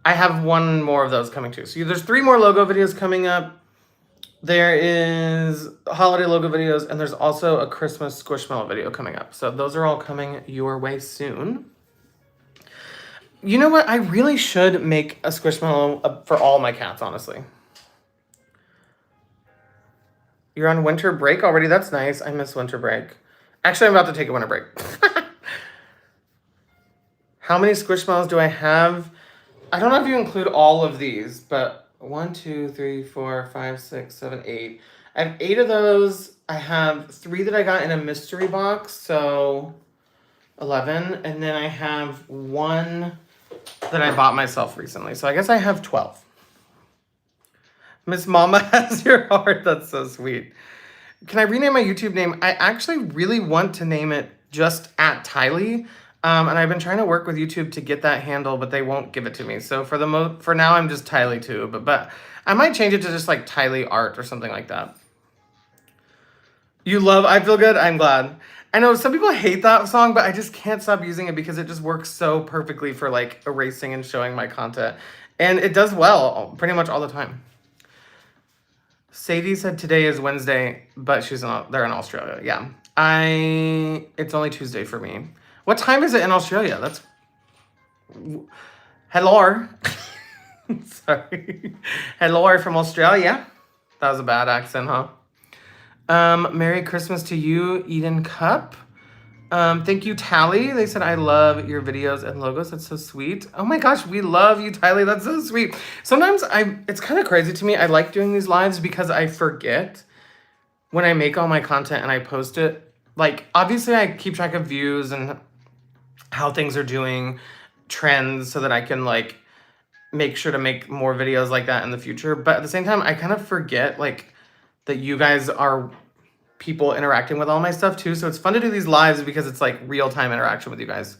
I have 1 more of those coming too. So there's 3 more logo videos coming up. There is holiday logo videos, and there's also a Christmas Squishmallow video coming up. So those are all coming your way soon. You know what? I really should make a Squishmallow for all my cats, honestly. You're on winter break already? That's nice. I miss winter break. Actually, I'm about to take a winter break. How many Squishmallows do I have? I don't know if you include all of these, but 1, 2, 3, 4, 5, 6, 7, 8. I have 8 of those. I have 3 that I got in a mystery box, so 11. And then I have 1 that I bought myself recently. So I guess I have 12. Miss Mama has your heart. That's so sweet. Can I rename my YouTube name? I actually really want to name it just at Tylie. And I've been trying to work with YouTube to get that handle, but they won't give it to me. So for now, I'm just Tylie too. But I might change it to just like Tylie Art or something like that. You love I Feel Good? I'm glad. I know some people hate that song, but I just can't stop using it because it just works so perfectly for like erasing and showing my content. And it does well pretty much all the time. Sadie said today is Wednesday, but they're in Australia. Yeah. It's only Tuesday for me. What time is it in Australia? That's hello. Sorry. Hello from Australia. That was a bad accent, huh? Merry Christmas to you, Eden Cup. Thank you, Tylie. They said, I love your videos and logos. That's so sweet. Oh my gosh, we love you, Tylie. That's so sweet. Sometimes it's kind of crazy to me. I like doing these lives because I forget when I make all my content and I post it. Like, obviously I keep track of views and how things are doing, trends, so that I can like make sure to make more videos like that in the future. But at the same time, I kind of forget like that you guys are people interacting with all my stuff too. So it's fun to do these lives because it's like real-time interaction with you guys.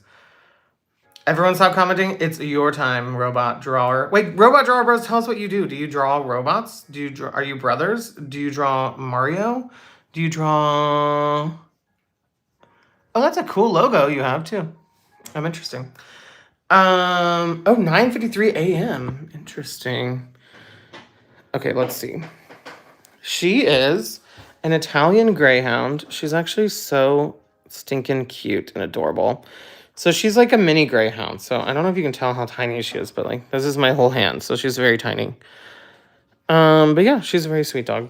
Everyone stop commenting. It's your time, Robot Drawer. Wait, Robot Drawer Bros, tell us what you do. Do you draw robots? Are you brothers? Do you draw Mario? Do you draw... Oh, that's a cool logo you have too. I'm interesting. 9:53 a.m. Interesting. Okay, let's see. She is an Italian Greyhound. She's actually so stinking cute and adorable. So she's like a mini Greyhound. So I don't know if you can tell how tiny she is, but like this is my whole hand. So she's very tiny. But yeah, she's a very sweet dog.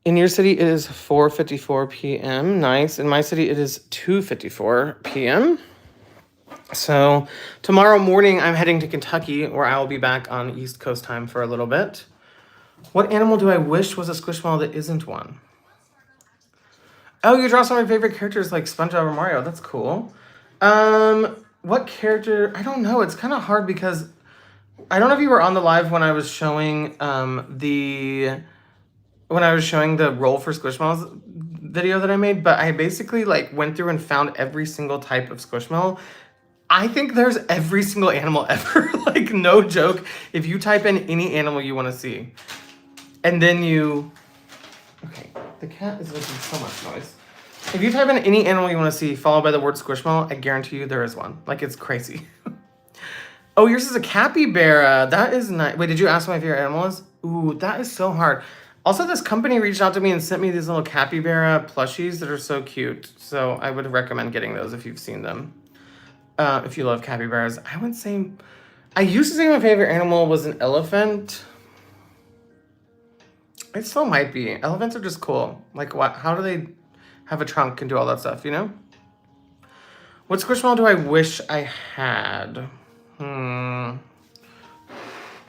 In your city, it is 4:54 p.m. Nice. In my city, it is 2:54 p.m. So tomorrow morning, I'm heading to Kentucky, where I will be back on East Coast time for a little bit. What animal do I wish was a Squishmallow that isn't one? Oh, you draw some of my favorite characters like SpongeBob or Mario. That's cool. What character? I don't know. It's kind of hard because I don't know if you were on the live when I was showing the roll for Squishmallows video that I made, but I basically like went through and found every single type of Squishmallow. I think there's every single animal ever. Like, no joke. If you type in any animal you want to see, and then okay, the cat is making so much noise. If you type in any animal you want to see, followed by the word Squishmallow, I guarantee you there is one. Like, it's crazy. Oh, yours is a capybara. That is nice. Wait, did you ask what my favorite animal is? Ooh, that is so hard. Also, this company reached out to me and sent me these little capybara plushies that are so cute. So I would recommend getting those if you've seen them. If you love capybaras. I used to say my favorite animal was an elephant. It still might be. Elephants are just cool. Like, what? How do they have a trunk and do all that stuff, you know? What Squishmallow do I wish I had?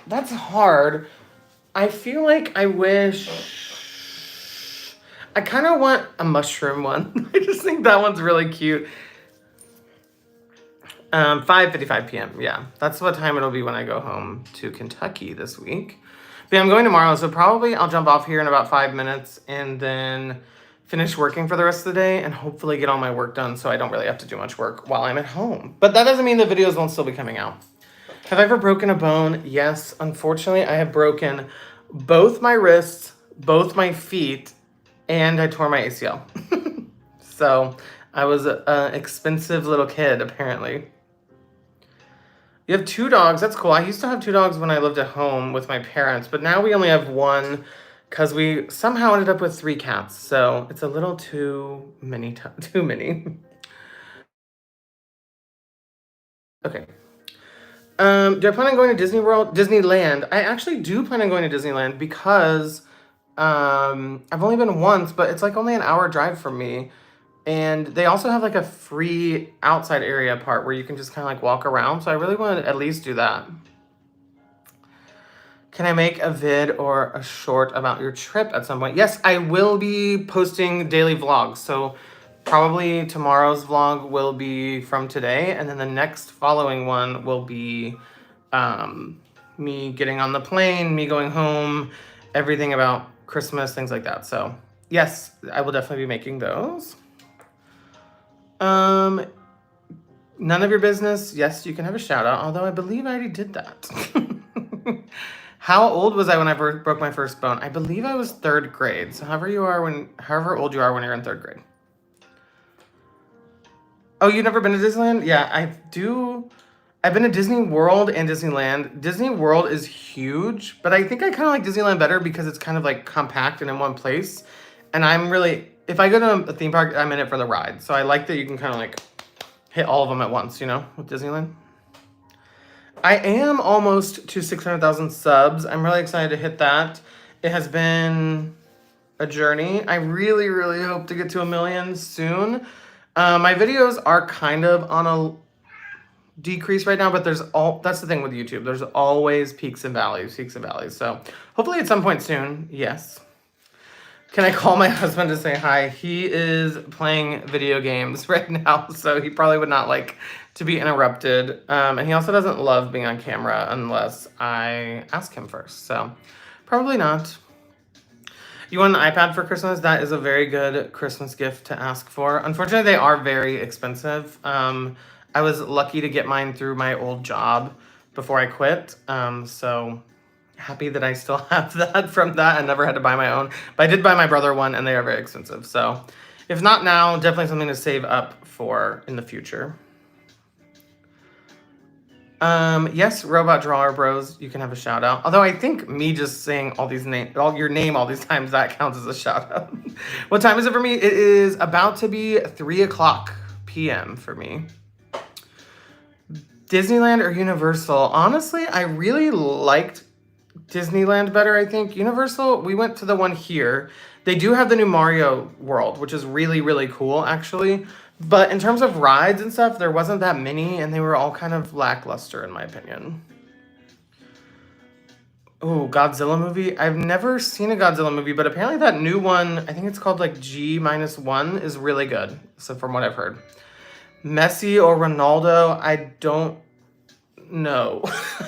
That's hard. I feel like I wish... I kind of want a mushroom one. I just think that one's really cute. 5:55 p.m. Yeah, that's what time it'll be when I go home to Kentucky this week. But yeah, I'm going tomorrow, so probably I'll jump off here in about 5 minutes and then finish working for the rest of the day and hopefully get all my work done so I don't really have to do much work while I'm at home. But that doesn't mean the videos won't still be coming out. Have I ever broken a bone? Yes. Unfortunately, I have broken both my wrists, both my feet, and I tore my ACL. So I was an expensive little kid, apparently. You have 2 dogs. That's cool. I used to have 2 dogs when I lived at home with my parents, but now we only have 1 because we somehow ended up with 3 cats. So it's a little too many. Too many. Okay. Do I plan on going to Disneyland? I actually do plan on going to Disneyland because I've only been once, but it's like only an hour drive from me. And they also have like a free outside area part where you can just kind of like walk around. So I really want to at least do that. Can I make a vid or a short about your trip at some point? Yes, I will be posting daily vlogs. So probably tomorrow's vlog will be from today. And then the next following one will be me getting on the plane, me going home, everything about Christmas, things like that. So yes, I will definitely be making those. None of your business. Yes, you can have a shout out, although I believe I already did that. How old was I when I broke my first bone? I believe I was 3rd grade. So however old you are when you're in 3rd grade. Oh, you've never been to Disneyland? Yeah, I do. I've been to Disney World and Disneyland. Disney World is huge, but I think I kind of like Disneyland better because it's kind of like compact and in one place. And I'm really, if I go to a theme park, I'm in it for the ride. So I like that you can kind of like hit all of them at once, you know, with Disneyland. I am almost to 600,000 subs. I'm really excited to hit that. It has been a journey. I really, really hope to get to 1 million soon. My videos are kind of on a decrease right now, but that's the thing with YouTube. There's always peaks and valleys. So hopefully at some point soon, yes. Can I call my husband to say hi? He is playing video games right now, so he probably would not like to be interrupted. And he also doesn't love being on camera unless I ask him first, so probably not. You want an iPad for Christmas? That is a very good Christmas gift to ask for. Unfortunately, they are very expensive. I was lucky to get mine through my old job before I quit, so happy that I still have that from that. I never had to buy my own, but I did buy my brother one, and they are very expensive. So if not now, definitely something to save up for in the future. Yes, Robot Drawer Bros, you can have a shout out. Although I think me just saying your name all these times, that counts as a shout out. What time is it for me? It is about to be 3:00 p.m. for me. Disneyland or Universal? Honestly, I really liked Disneyland better, I think. Universal, we went to the one here. They do have the new Mario World, which is really, really cool, actually. But in terms of rides and stuff, there wasn't that many, and they were all kind of lackluster, in my opinion. Oh, Godzilla movie? I've never seen a Godzilla movie, but apparently that new one, I think it's called like G-1, is really good. So from what I've heard. Messi or Ronaldo, I don't know.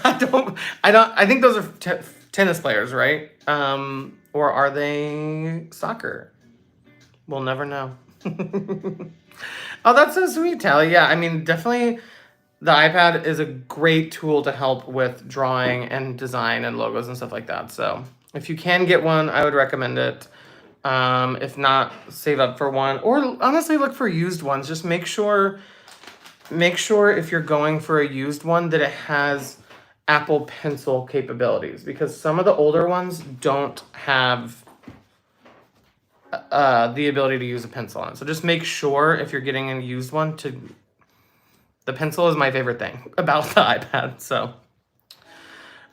I think those are tennis players, right? Or are they soccer? We'll never know. Oh, that's so sweet, Tylie. Yeah, I mean, definitely the iPad is a great tool to help with drawing and design and logos and stuff like that. So if you can get one, I would recommend it. If not, save up for one. Or honestly, look for used ones. Just make sure if you're going for a used one that it has Apple Pencil capabilities. Because some of the older ones don't have the ability to use a pencil on it. So just make sure if you're getting a used one the pencil is my favorite thing about the iPad, so.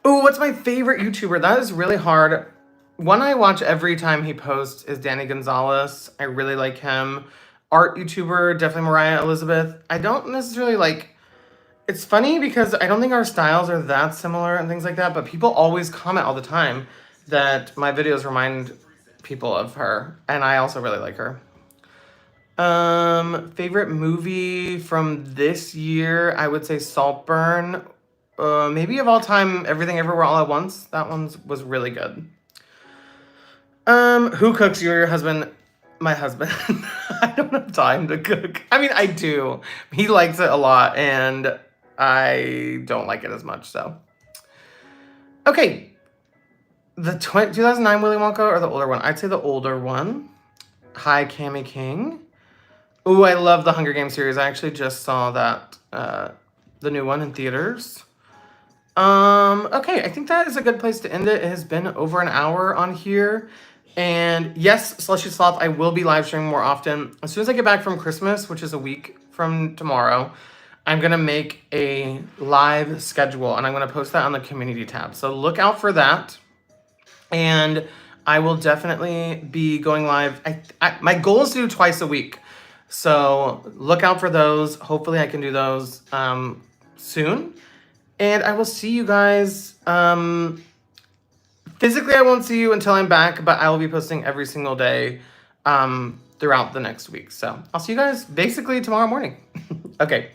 Ooh, what's my favorite YouTuber? That is really hard. One I watch every time he posts is Danny Gonzalez. I really like him. Art YouTuber, definitely Mariah Elizabeth. I don't necessarily like, it's funny because I don't think our styles are that similar and things like that, but people always comment all the time. that my videos remind people of her, and I also really like her. Favorite movie from this year, I would say Saltburn. Maybe of all time, Everything Everywhere All at Once. That one was really good. Who cooks? You or your husband? My husband. I don't have time to cook. I mean, I do. He likes it a lot, and I don't like it as much, so. Okay. The 2009 Willy Wonka or the older one? I'd say the older one. Hi, Cami King. Ooh, I love the Hunger Games series. I actually just saw that, the new one in theaters. Okay, I think that is a good place to end it. It has been over an hour on here. And yes, Slushy Sloth, I will be live streaming more often. As soon as I get back from Christmas, which is a week from tomorrow, I'm going to make a live schedule, and I'm going to post that on the community tab. So look out for that. And I will definitely be going live. My goal is to do twice a week. So look out for those. Hopefully I can do those soon. And I will see you guys. Physically, I won't see you until I'm back, but I will be posting every single day throughout the next week. So I'll see you guys basically tomorrow morning. Okay.